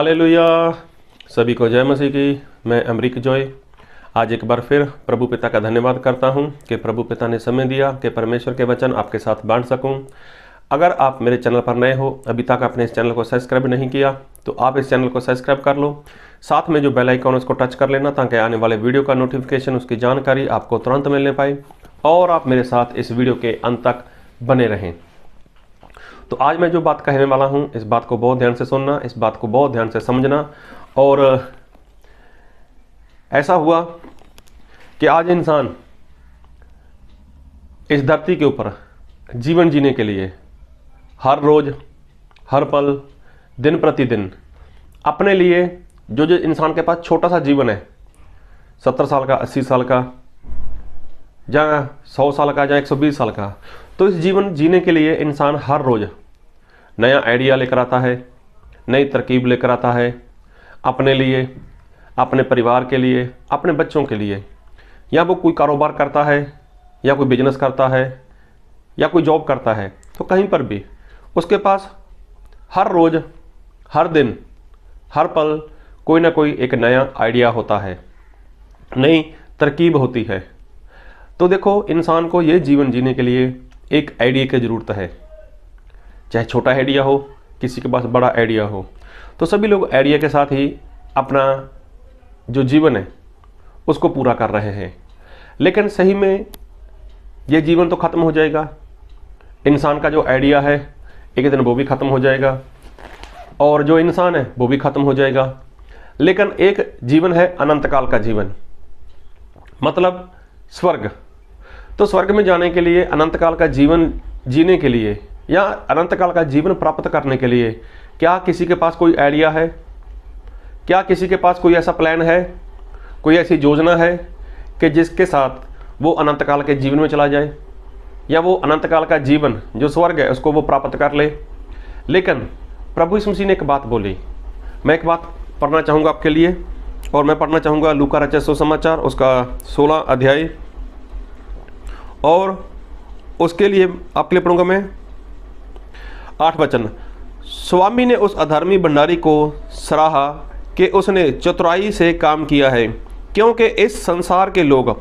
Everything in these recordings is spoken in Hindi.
हालेलुया। सभी को जय मसीह की। मैं अमरीक जॉय आज एक बार फिर प्रभु पिता का धन्यवाद करता हूं कि प्रभु पिता ने समय दिया कि परमेश्वर के वचन आपके साथ बांट सकूं। अगर आप मेरे चैनल पर नए हो, अभी तक आपने इस चैनल को सब्सक्राइब नहीं किया तो आप इस चैनल को सब्सक्राइब कर लो। साथ में जो बेल आइकन उसको टच कर लेना ताकि आने वाले वीडियो का नोटिफिकेशन, उसकी जानकारी आपको तुरंत मिलने पाए और आप मेरे साथ इस वीडियो के अंत तक बने रहें। तो आज मैं जो बात कहने वाला हूं, इस बात को बहुत ध्यान से सुनना, इस बात को बहुत ध्यान से समझना। और ऐसा हुआ कि आज इंसान इस धरती के ऊपर जीवन जीने के लिए हर रोज, हर पल, दिन प्रतिदिन अपने लिए जो इंसान के पास छोटा सा जीवन है, 70 साल का, 80 साल का, या 100 साल का, या 120 साल का, तो इस जीवन जीने के लिए इंसान हर रोज नया आइडिया लेकर आता है, नई तरकीब लेकर आता है अपने लिए, अपने परिवार के लिए, अपने बच्चों के लिए। या वो कोई कारोबार करता है, या कोई बिजनेस करता है, या कोई जॉब करता है, तो कहीं पर भी उसके पास हर रोज, हर दिन, हर पल कोई ना कोई एक नया आइडिया होता है, नई तरकीब होती है। तो देखो, इंसान को ये जीवन जीने के लिए एक आइडिया की ज़रूरत है। चाहे छोटा आइडिया हो, किसी के पास बड़ा आइडिया हो, तो सभी लोग आइडिया के साथ ही अपना जो जीवन है उसको पूरा कर रहे हैं। लेकिन सही में ये जीवन तो ख़त्म हो जाएगा। इंसान का जो आइडिया है एक दिन वो भी ख़त्म हो जाएगा और जो इंसान है वो भी ख़त्म हो जाएगा। लेकिन एक जीवन है अनंत काल का जीवन, मतलब स्वर्ग। तो स्वर्ग में जाने के लिए, अनंत काल का जीवन जीने के लिए या अनंत काल का जीवन प्राप्त करने के लिए क्या किसी के पास कोई आइडिया है? क्या किसी के पास कोई ऐसा प्लान है, कोई ऐसी योजना है कि जिसके साथ वो अनंत काल के जीवन में चला जाए या वो अनंत काल का जीवन जो स्वर्ग है उसको वो प्राप्त कर ले? लेकिन प्रभु यीशु मसीह ने एक बात बोली। मैं एक बात पढ़ना चाहूँगा आपके लिए, और मैं पढ़ना चाहूँगा लूका रचित सुसमाचार उसका 16 अध्याय, और उसके लिए आपके लिए पढ़ूँगा मैं 8 वचन। स्वामी ने उस अधर्मी भंडारी को सराहा कि उसने चतुराई से काम किया है, क्योंकि इस संसार के लोग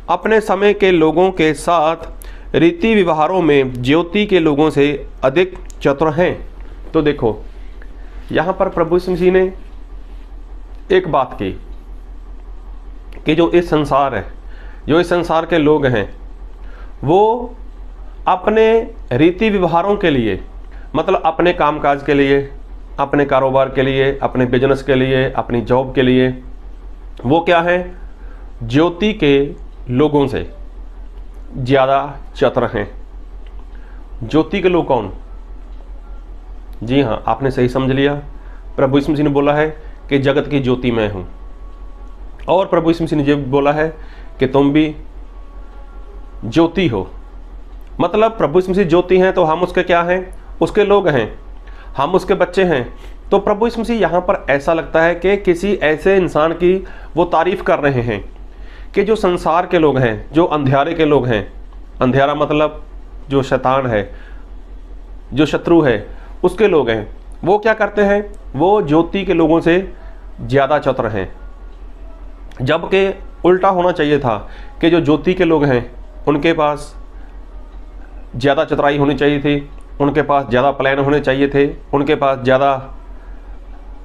अपने समय के लोगों के साथ रीति व्यवहारों में ज्योति के लोगों से अधिक चतुर हैं। तो देखो, यहाँ पर प्रभु यीशु मसीह ने एक बात की कि जो इस संसार है, जो इस संसार के लोग हैं, वो अपने रीति व्यवहारों के लिए, मतलब अपने कामकाज के लिए, अपने कारोबार के लिए, अपने बिजनेस के लिए, अपनी जॉब के लिए, वो क्या है? ज्योति के लोगों से ज़्यादा चतुर हैं। ज्योति के लोग कौन? जी हाँ, आपने सही समझ लिया। प्रभु यीशु मसीह ने बोला है कि जगत की ज्योति मैं हूँ, और प्रभु यीशु मसीह ने ये बोला है कि तुम भी ज्योति हो। मतलब प्रभु यीशु मसीह ज्योति हैं तो हम उसके क्या हैं? उसके लोग हैं, हम उसके बच्चे हैं। तो प्रभु यीशु मसीह यहाँ पर ऐसा लगता है कि किसी ऐसे इंसान की वो तारीफ़ कर रहे हैं कि जो संसार के लोग हैं, जो अंधियारे के लोग हैं, अंधियारा मतलब जो शैतान है, जो शत्रु है, उसके लोग हैं, वो क्या करते हैं? वो ज्योति के लोगों से ज़्यादा चतुर हैं। जबकि उल्टा होना चाहिए था कि जो ज्योति के लोग हैं उनके पास ज़्यादा चतुराई होनी चाहिए थी, उनके पास ज़्यादा प्लान होने चाहिए थे, उनके पास ज़्यादा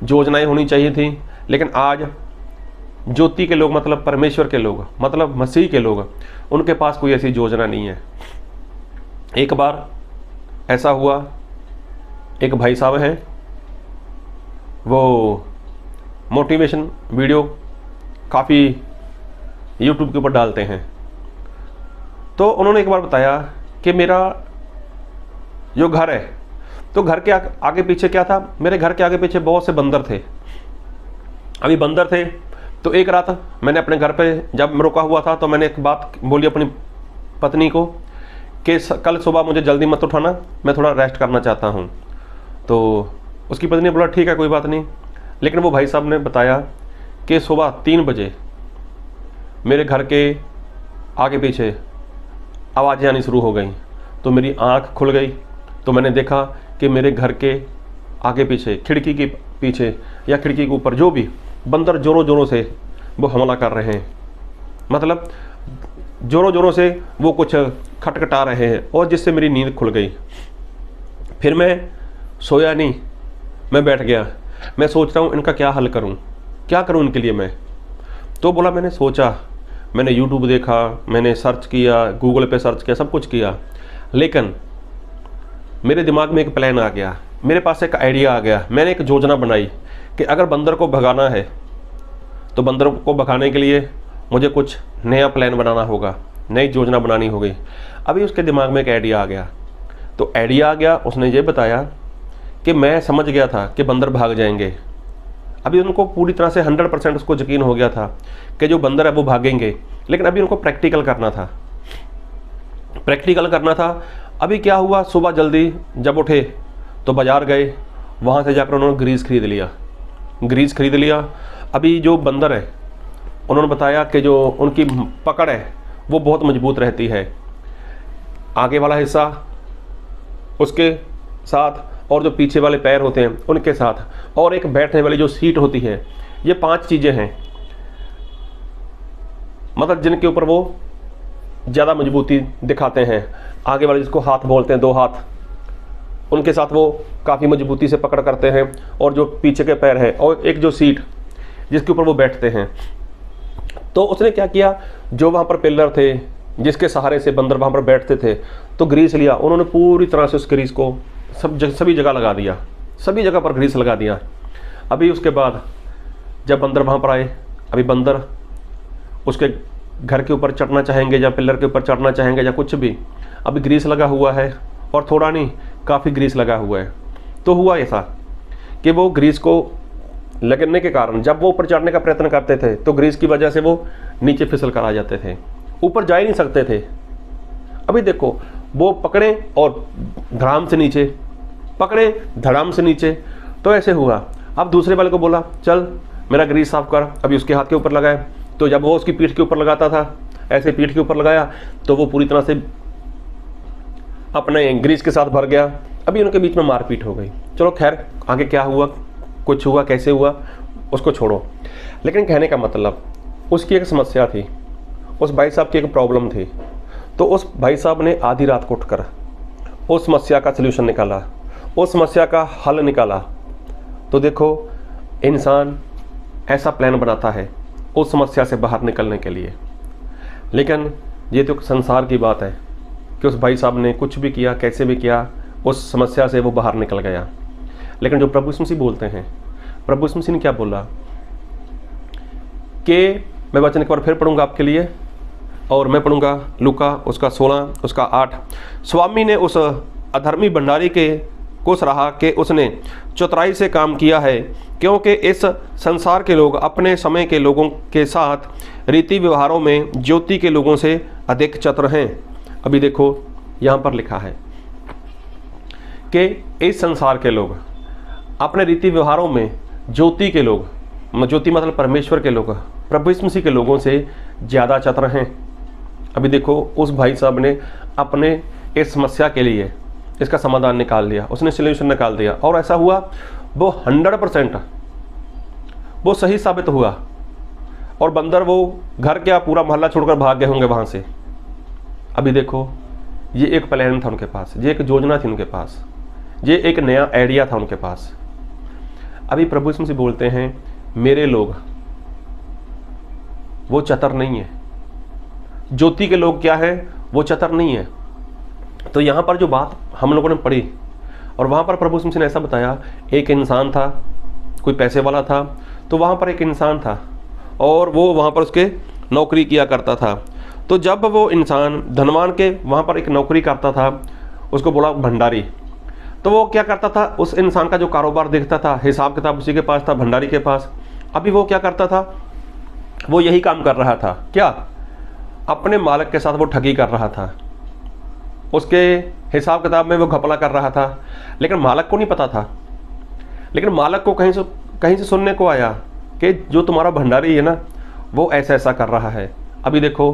योजनाएं होनी चाहिए थी। लेकिन आज ज्योति के लोग, मतलब परमेश्वर के लोग, मतलब मसीह के लोग, उनके पास कोई ऐसी योजना नहीं है। एक बार ऐसा हुआ, एक भाई साहब हैं, वो मोटिवेशन वीडियो काफ़ी यूट्यूब के ऊपर डालते हैं। तो उन्होंने एक बार बताया कि मेरा जो घर है, तो घर के आगे पीछे क्या था? मेरे घर के आगे पीछे बहुत से बंदर थे। अभी बंदर थे तो एक रात मैंने अपने घर पे जब रुका हुआ था तो मैंने एक बात बोली अपनी पत्नी को कि कल सुबह मुझे जल्दी मत उठाना, मैं थोड़ा रेस्ट करना चाहता हूँ। तो उसकी पत्नी ने बोला ठीक है, कोई बात नहीं। लेकिन वो भाई साहब ने बताया कि सुबह 3 बजे मेरे घर के आगे पीछे आवाज़ें आनी शुरू हो गई। तो मेरी आँख खुल गई, तो मैंने देखा कि मेरे घर के आगे पीछे खिड़की की पीछे या खिड़की के ऊपर, जो भी बंदर ज़ोरों ज़ोरों से वो हमला कर रहे हैं, मतलब ज़ोरों ज़ोरों से वो कुछ खटखटा रहे हैं, और जिससे मेरी नींद खुल गई। फिर मैं सोया नहीं, मैं बैठ गया। मैं सोच रहा हूँ इनका क्या हल करूँ, क्या करूँ इनके लिए मैं। तो बोला, मैंने सोचा, मैंने यूट्यूब देखा, मैंने सर्च किया, गूगल पे सर्च किया, सब कुछ किया, लेकिन मेरे दिमाग में एक प्लान आ गया, मेरे पास एक आइडिया आ गया। मैंने एक योजना बनाई कि अगर बंदर को भगाना है तो बंदर को भगाने के लिए मुझे कुछ नया प्लान बनाना होगा, नई योजना बनानी होगी। अभी उसके दिमाग में एक आइडिया आ गया। तो आइडिया आ गया, उसने ये बताया कि मैं समझ गया था कि बंदर भाग जाएंगे। अभी उनको पूरी तरह से 100% उसको यकीन हो गया था कि जो बंदर है वो भागेंगे, लेकिन अभी उनको प्रैक्टिकल करना था, प्रैक्टिकल करना था। अभी क्या हुआ, सुबह जल्दी जब उठे तो बाज़ार गए, वहाँ से जाकर उन्होंने ग्रीस खरीद लिया, ग्रीस खरीद लिया। अभी जो बंदर है उन्होंने बताया कि जो उनकी पकड़ है वो बहुत मजबूत रहती है, आगे वाला हिस्सा उसके साथ और जो पीछे वाले पैर होते हैं उनके साथ, और एक बैठने वाली जो सीट होती है, ये 5 चीज़ें हैं मतलब जिनके ऊपर वो ज़्यादा मजबूती दिखाते हैं। आगे वाले जिसको हाथ बोलते हैं, 2 हाथ, उनके साथ वो काफ़ी मजबूती से पकड़ करते हैं, और जो पीछे के पैर हैं, और एक जो सीट जिसके ऊपर वो बैठते हैं। तो उसने क्या किया, जो वहाँ पर पिलर थे जिसके सहारे से बंदर वहाँ पर बैठते थे, तो ग्रीस लिया उन्होंने, पूरी तरह से उस ग्रीस को सभी जगह लगा दिया, सभी जगह पर ग्रीस लगा दिया। अभी उसके बाद जब बंदर वहाँ पर आए, अभी बंदर उसके घर के ऊपर चढ़ना चाहेंगे या पिलर के ऊपर चढ़ना चाहेंगे या कुछ भी, अभी ग्रीस लगा हुआ है, और थोड़ा नहीं काफ़ी ग्रीस लगा हुआ है। तो हुआ ऐसा कि वो ग्रीस को लगने के कारण जब वो ऊपर चढ़ने का प्रयत्न करते थे तो ग्रीस की वजह से वो नीचे फिसल कर आ जाते थे, ऊपर जा ही नहीं सकते थे। अभी देखो, वो पकड़े और धड़ाम से नीचे, पकड़े धड़ाम से नीचे, तो ऐसे हुआ। अब दूसरे वाले को बोला, चल मेरा ग्रीस साफ कर। अभी उसके हाथ के ऊपर लगाए, तो जब वो उसकी पीठ के ऊपर लगाता था, ऐसे पीठ के ऊपर लगाया, तो वो पूरी तरह से अपने ग्रीस के साथ भर गया। अभी उनके बीच में मारपीट हो गई। चलो खैर, आगे क्या हुआ, कुछ हुआ, कैसे हुआ उसको छोड़ो, लेकिन कहने का मतलब, उसकी एक समस्या थी, उस भाई साहब की एक प्रॉब्लम थी। तो उस भाई साहब ने आधी रात को उठकर उस समस्या का सलूशन निकाला, उस समस्या का हल निकाला। तो देखो, इंसान ऐसा प्लान बनाता है उस समस्या से बाहर निकलने के लिए, लेकिन ये तो संसार की बात है कि उस भाई साहब ने कुछ भी किया, कैसे भी किया, उस समस्या से वो बाहर निकल गया। लेकिन जो प्रभु यीशु मसीह बोलते हैं, प्रभु यीशु मसीह ने क्या बोला कि मैं वचन एक बार फिर पढ़ूंगा आपके लिए, और मैं पढ़ूंगा लूका उसका 16 उसका 8। स्वामी ने उस अधर्मी भंडारी को सराहा कि उसने चतुराई से काम किया है, क्योंकि इस संसार के लोग अपने समय के लोगों के साथ रीति व्यवहारों में ज्योति के लोगों से अधिक चतुर हैं। अभी देखो यहाँ पर लिखा है कि इस संसार के लोग अपने रीति व्यवहारों में ज्योति के लोग, ज्योति मतलब परमेश्वर के लोग, प्रभु यीशु मसीह के लोगों से ज़्यादा चतुर हैं। अभी देखो, उस भाई साहब ने अपने इस समस्या के लिए इसका समाधान निकाल दिया, उसने सल्यूशन निकाल दिया, और ऐसा हुआ वो 100% वो सही साबित हुआ, और बंदर वो घर क्या पूरा मोहल्ला छोड़कर भाग गए होंगे वहाँ से। अभी देखो, ये एक प्लान था उनके पास, ये एक योजना थी उनके पास, ये एक नया आइडिया था उनके पास। अभी प्रभु यीशु मसीह बोलते हैं, मेरे लोग वो चतुर नहीं है, ज्योति के लोग क्या है, वो चतुर नहीं है। तो यहाँ पर जो बात हम लोगों ने पढ़ी, और वहाँ पर प्रभु यीशु मसीह ने ऐसा बताया, एक इंसान था, कोई पैसे वाला था, तो वहाँ पर एक इंसान था, और वो वहाँ पर उसके नौकरी किया करता था। तो जब वो इंसान धनवान के वहाँ पर एक नौकरी करता था, उसको बोला भंडारी, तो वो क्या करता था, उस इंसान का जो कारोबार देखता था, हिसाब किताब उसी के पास था, भंडारी के पास। अभी वो क्या करता था, वो यही काम कर रहा था, क्या, अपने मालिक के साथ वो ठगी कर रहा था, उसके हिसाब किताब में वो घपला कर रहा था, लेकिन मालिक को नहीं पता था। लेकिन मालिक को कहीं से सुनने को आया कि जो तुम्हारा भंडारी है ना, वो ऐसा ऐसा कर रहा है। अभी देखो,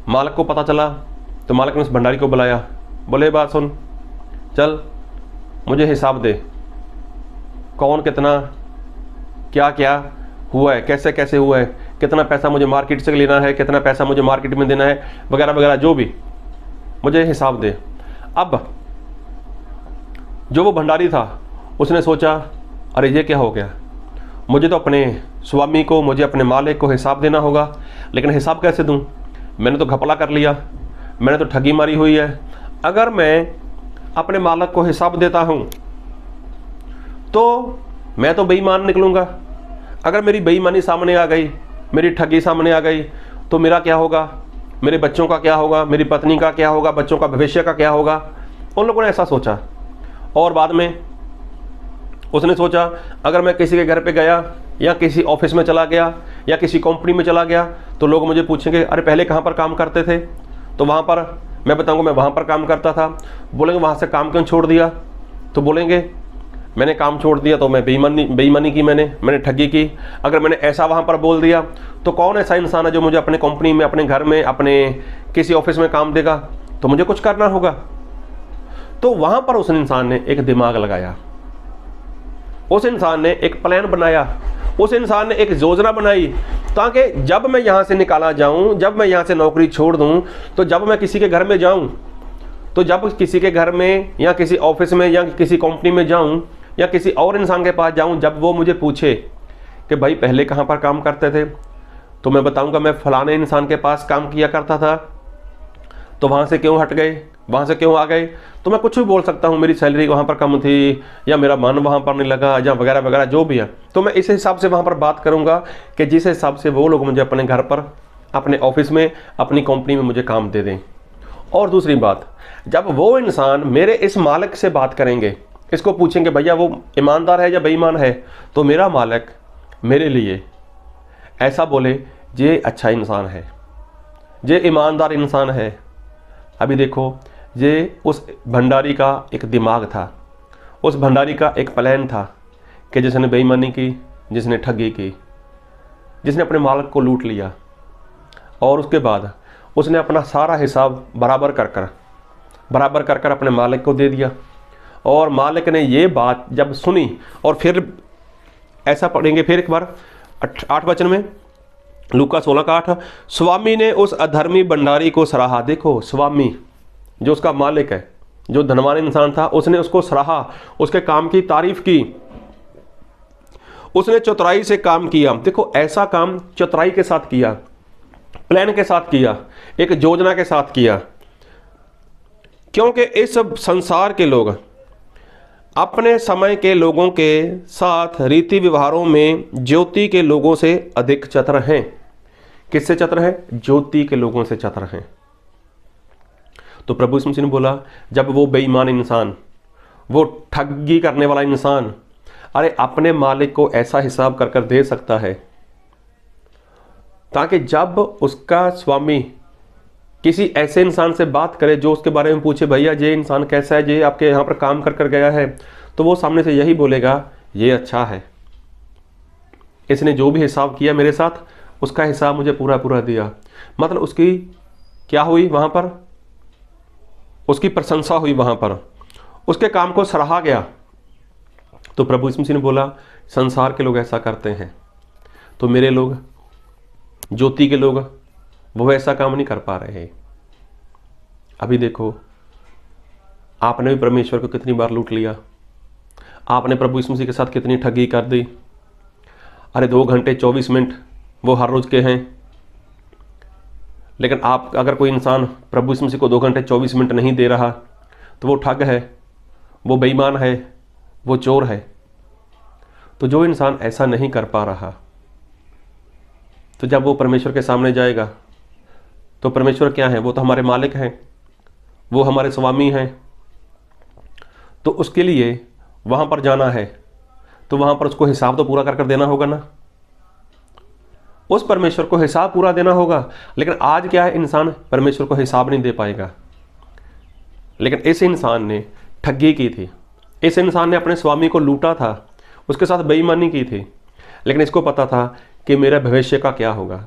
मालिक को पता चला, तो मालिक ने उस भंडारी को बुलाया, बोले बात सुन, चल मुझे हिसाब दे। कौन कितना क्या क्या हुआ है, कैसे कैसे हुआ है, कितना पैसा मुझे मार्केट से लेना है, कितना पैसा मुझे मार्केट में देना है, वगैरह वगैरह, जो भी मुझे हिसाब दे। अब जो वो भंडारी था उसने सोचा, अरे ये क्या हो गया, मुझे तो अपने स्वामी को, मुझे अपने मालिक को हिसाब देना होगा, लेकिन हिसाब कैसे दूं? मैंने तो घपला कर लिया, मैंने तो ठगी मारी हुई है। अगर मैं अपने मालिक को हिसाब देता हूं तो मैं तो बेईमान निकलूंगा। अगर मेरी बेईमानी सामने आ गई, मेरी ठगी सामने आ गई, तो मेरा क्या होगा, मेरे बच्चों का क्या होगा, मेरी पत्नी का क्या होगा, बच्चों का भविष्य का क्या होगा। उन लोगों ने ऐसा सोचा। और बाद में उसने सोचा, अगर मैं किसी के घर पे गया या किसी ऑफिस में चला गया या किसी कंपनी में चला गया तो लोग मुझे पूछेंगे, अरे पहले कहाँ पर काम करते थे? तो वहाँ पर मैं बताऊँगा मैं वहाँ पर काम करता था। बोलेंगे वहाँ से काम क्यों छोड़ दिया? तो बोलेंगे मैंने काम छोड़ दिया तो मैं बेईमानी की, मैंने ठगी की। अगर मैंने ऐसा वहाँ पर बोल दिया तो कौन ऐसा इंसान है जो मुझे अपने कंपनी में, अपने घर में, अपने किसी ऑफिस में काम देगा? तो मुझे कुछ करना होगा। तो वहाँ पर उस इंसान ने एक दिमाग लगाया, उस इंसान ने एक प्लान बनाया, उस इंसान ने एक योजना बनाई, ताकि जब मैं यहाँ से निकाला जाऊँ, जब मैं यहाँ से नौकरी छोड़ दूँ, तो जब मैं किसी के घर में जाऊँ, तो जब किसी के घर में या किसी ऑफिस में या किसी कंपनी में जाऊँ या किसी और इंसान के पास जाऊँ, जब वो मुझे पूछे कि भाई पहले कहाँ पर काम करते थे, तो मैं बताऊँगा मैं फलाने इंसान के पास काम किया करता था, तो वहाँ से क्यों हट गए, वहाँ से क्यों आ गए? तो मैं कुछ भी बोल सकता हूँ, मेरी सैलरी वहाँ पर कम थी, या मेरा मन वहाँ पर नहीं लगा, या वगैरह वगैरह जो भी है। तो मैं इस हिसाब से वहाँ पर बात करूँगा कि जिस हिसाब से वो लोग मुझे अपने घर पर, अपने ऑफिस में, अपनी कंपनी में मुझे काम दे दें। और दूसरी बात, जब वो इंसान मेरे इस मालिक से बात करेंगे, इसको पूछेंगे भैया वो ईमानदार है या बेईमान है, तो मेरा मालिक मेरे लिए ऐसा बोले, ये अच्छा इंसान है, ये ईमानदार इंसान है। अभी देखो, ये उस भंडारी का एक दिमाग था, उस भंडारी का एक प्लान था कि जिसने बेईमानी की, जिसने ठगी की, जिसने अपने मालिक को लूट लिया, और उसके बाद उसने अपना सारा हिसाब बराबर कर अपने मालिक को दे दिया। और मालिक ने ये बात जब सुनी, और फिर ऐसा पढ़ेंगे फिर एक बार 8 वचन में, लूका 16:8, स्वामी ने उस अधर्मी भंडारी को सराहा। देखो, स्वामी जो उसका मालिक है, जो धनवान इंसान था, उसने उसको सराहा, उसके काम की तारीफ की, उसने चतुराई से काम किया। देखो, ऐसा काम चतुराई के साथ किया, प्लान के साथ किया, एक योजना के साथ किया, क्योंकि इस संसार के लोग अपने समय के लोगों के साथ रीति व्यवहारों में ज्योति के लोगों से अधिक चतुर हैं। किससे चतुर हैं? ज्योति के लोगों से चतुर हैं। तो प्रभु यीशु मसीह ने बोला, जब वो बेईमान इंसान, वो ठगी करने वाला इंसान, अरे अपने मालिक को ऐसा हिसाब कर दे सकता है, ताकि जब उसका स्वामी किसी ऐसे इंसान से बात करे जो उसके बारे में पूछे, भैया ये इंसान कैसा है, ये आपके यहाँ पर काम कर गया है, तो वो सामने से यही बोलेगा, ये अच्छा है, इसने जो भी हिसाब किया मेरे साथ, उसका हिसाब मुझे पूरा पूरा दिया। मतलब उसकी क्या हुई वहाँ पर? उसकी प्रशंसा हुई, वहाँ पर उसके काम को सराहा गया। तो प्रभु यीशु मसीह ने बोला, संसार के लोग ऐसा करते हैं, तो मेरे लोग, ज्योति के लोग, वो ऐसा काम नहीं कर पा रहे। अभी देखो, आपने भी परमेश्वर को कितनी बार लूट लिया, आपने प्रभु यीशु मसीह के साथ कितनी ठगी कर दी। अरे 2 घंटे 24 मिनट वो हर रोज के हैं, लेकिन आप, अगर कोई इंसान प्रभु यीशु मसीह को 2 घंटे 24 मिनट नहीं दे रहा, तो वो ठग है, वो बेईमान है, वो चोर है। तो जो इंसान ऐसा नहीं कर पा रहा, तो जब वो परमेश्वर के सामने जाएगा, तो परमेश्वर क्या है? वो तो हमारे मालिक हैं, वो हमारे स्वामी हैं। तो उसके लिए वहाँ पर जाना है, तो वहाँ पर उसको हिसाब तो पूरा कर देना होगा ना, उस परमेश्वर को हिसाब पूरा देना होगा। लेकिन आज क्या है, इंसान परमेश्वर को हिसाब नहीं दे पाएगा। लेकिन इस इंसान ने ठगी की थी, इस इंसान ने अपने स्वामी को लूटा था, उसके साथ बेईमानी की थी, लेकिन इसको पता था कि मेरा भविष्य का क्या होगा,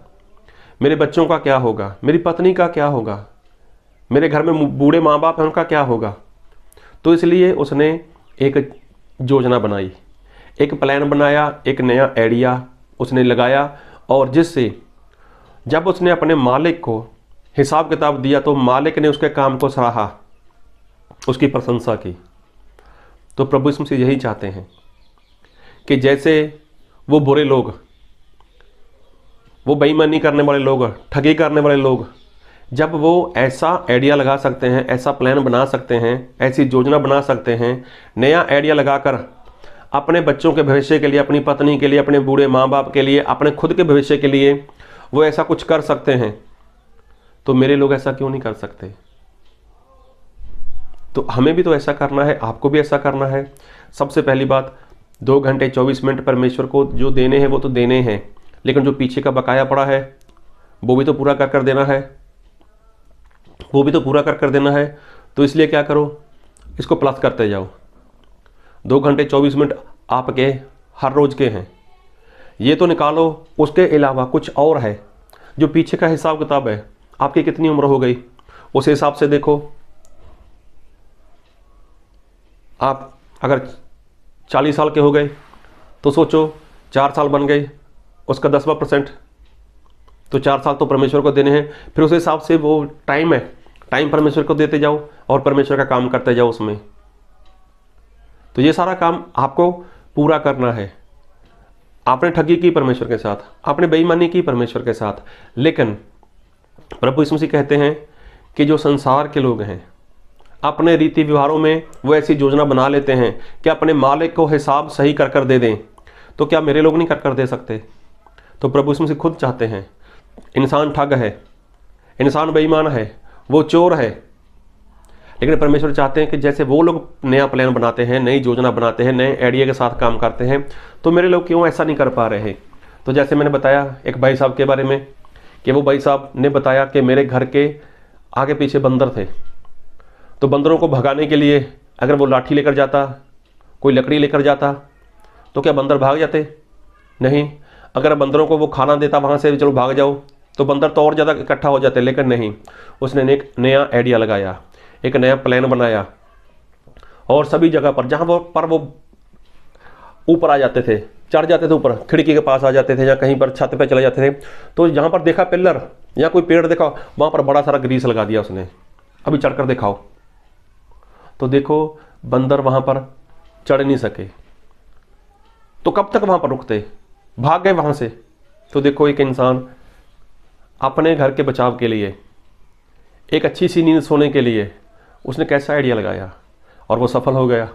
मेरे बच्चों का क्या होगा, मेरी पत्नी का क्या होगा, मेरे घर में बूढ़े माँ बाप हैं उनका क्या होगा। तो इसलिए उसने एक योजना बनाई, एक प्लान बनाया, एक नया आइडिया उसने लगाया, और जिससे जब उसने अपने मालिक को हिसाब किताब दिया तो मालिक ने उसके काम को सराहा, उसकी प्रशंसा की। तो प्रभु यीशु मसीह यही चाहते हैं कि जैसे वो बुरे लोग, वो बेईमानी करने वाले लोग, ठगी करने वाले लोग, जब वो ऐसा आइडिया लगा सकते हैं, ऐसा प्लान बना सकते हैं, ऐसी योजना बना सकते हैं, नया आइडिया लगाकर अपने बच्चों के भविष्य के लिए, अपनी पत्नी के लिए, अपने बूढ़े माँ बाप के लिए, अपने खुद के भविष्य के लिए वो ऐसा कुछ कर सकते हैं, तो मेरे लोग ऐसा क्यों नहीं कर सकते? तो हमें भी तो ऐसा करना है, आपको भी ऐसा करना है। सबसे पहली बात, 2 घंटे 24 मिनट परमेश्वर को जो देने हैं वो तो देने हैं, लेकिन जो पीछे का बकाया पड़ा है वो भी तो पूरा कर देना है, वो भी तो पूरा कर देना है। तो इसलिए क्या करो, इसको प्लस करते जाओ। 2 घंटे 24 मिनट आपके हर रोज के हैं, ये तो निकालो। उसके अलावा कुछ और है जो पीछे का हिसाब किताब है। आपकी कितनी उम्र हो गई, उस हिसाब से देखो। आप अगर 40 साल के हो गए तो सोचो 4 साल बन गए, उसका 10वां%, तो 4 साल तो परमेश्वर को देने हैं। फिर उस हिसाब से वो टाइम है, टाइम परमेश्वर को देते जाओ और परमेश्वर का काम करते जाओ उसमें। तो ये सारा काम आपको पूरा करना है। आपने ठगी की परमेश्वर के साथ, आपने बेईमानी की परमेश्वर के साथ, लेकिन प्रभु यीशु मसीह कहते हैं कि जो संसार के लोग हैं अपने रीति व्यवहारों में वो ऐसी योजना बना लेते हैं कि अपने मालिक को हिसाब सही कर दे दें, तो क्या मेरे लोग नहीं कर दे सकते? तो प्रभु यीशु मसीह खुद चाहते हैं, इंसान ठग है, इंसान बेईमान है, वो चोर है, लेकिन परमेश्वर चाहते हैं कि जैसे वो लोग नया प्लान बनाते हैं, नई योजना बनाते हैं, नए आइडिया के साथ काम करते हैं, तो मेरे लोग क्यों ऐसा नहीं कर पा रहे हैं? तो जैसे मैंने बताया एक भाई साहब के बारे में कि वो भाई साहब ने बताया कि मेरे घर के आगे पीछे बंदर थे, तो बंदरों को भगाने के लिए अगर वो लाठी लेकर जाता, कोई लकड़ी लेकर जाता, तो क्या बंदर भाग जाते? नहीं। अगर बंदरों को वो खाना देता वहाँ से, चलो भाग जाओ, तो बंदर तो और ज़्यादा इकट्ठा हो जाते, लेकिन नहीं। उसने एक नया आइडिया लगाया, एक नया प्लान बनाया, और सभी जगह पर जहाँ वो ऊपर आ जाते थे, चढ़ जाते थे, ऊपर खिड़की के पास आ जाते थे या कहीं पर छत पे चले जाते थे, तो जहाँ पर देखा पिल्लर या कोई पेड़ देखा वहाँ पर बड़ा सारा ग्रीस लगा दिया उसने, अभी चढ़कर दिखाओ। तो देखो बंदर वहाँ पर चढ़ नहीं सके, तो कब तक वहाँ पर रुकते, भाग गए वहाँ से। तो देखो एक इंसान अपने घर के बचाव के लिए, एक अच्छी सी नींद सोने के लिए उसने कैसा आइडिया लगाया और वो सफल हो गया।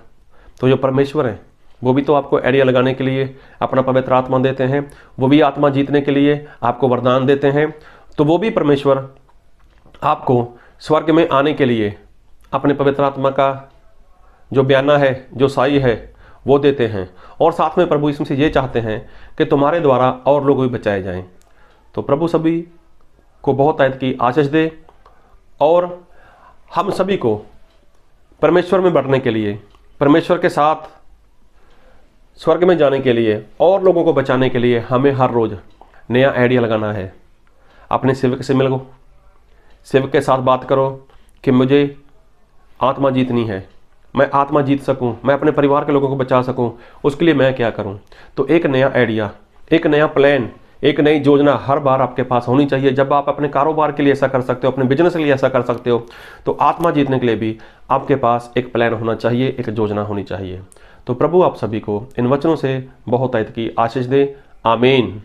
तो जो परमेश्वर हैं वो भी तो आपको आइडिया लगाने के लिए अपना पवित्र आत्मा देते हैं, वो भी आत्मा जीतने के लिए आपको वरदान देते हैं। तो वो भी परमेश्वर आपको स्वर्ग में आने के लिए अपने पवित्र आत्मा का जो बयाना है, जो साई है, वो देते हैं। और साथ में प्रभु यीशु मसीह ये चाहते हैं कि तुम्हारे द्वारा और लोग भी बचाए जाएं। तो प्रभु सभी को बहुत आयत की आशीष दे, और हम सभी को परमेश्वर में बढ़ने के लिए, परमेश्वर के साथ स्वर्ग में जाने के लिए, और लोगों को बचाने के लिए हमें हर रोज़ नया आइडिया लगाना है। अपने सेवक से मिलो, सेवक के साथ बात करो कि मुझे आत्मा जीतनी है, मैं आत्मा जीत सकूं, मैं अपने परिवार के लोगों को बचा सकूं, उसके लिए मैं क्या करूं। तो एक नया आइडिया, एक नया प्लान, एक नई योजना हर बार आपके पास होनी चाहिए। जब आप अपने कारोबार के लिए ऐसा कर सकते हो, अपने बिजनेस के लिए ऐसा कर सकते हो, तो आत्मा जीतने के लिए भी आपके पास एक प्लान होना चाहिए, एक योजना होनी चाहिए। तो प्रभु आप सभी को इन वचनों से बहुत आयत की आशीष दे। आमीन।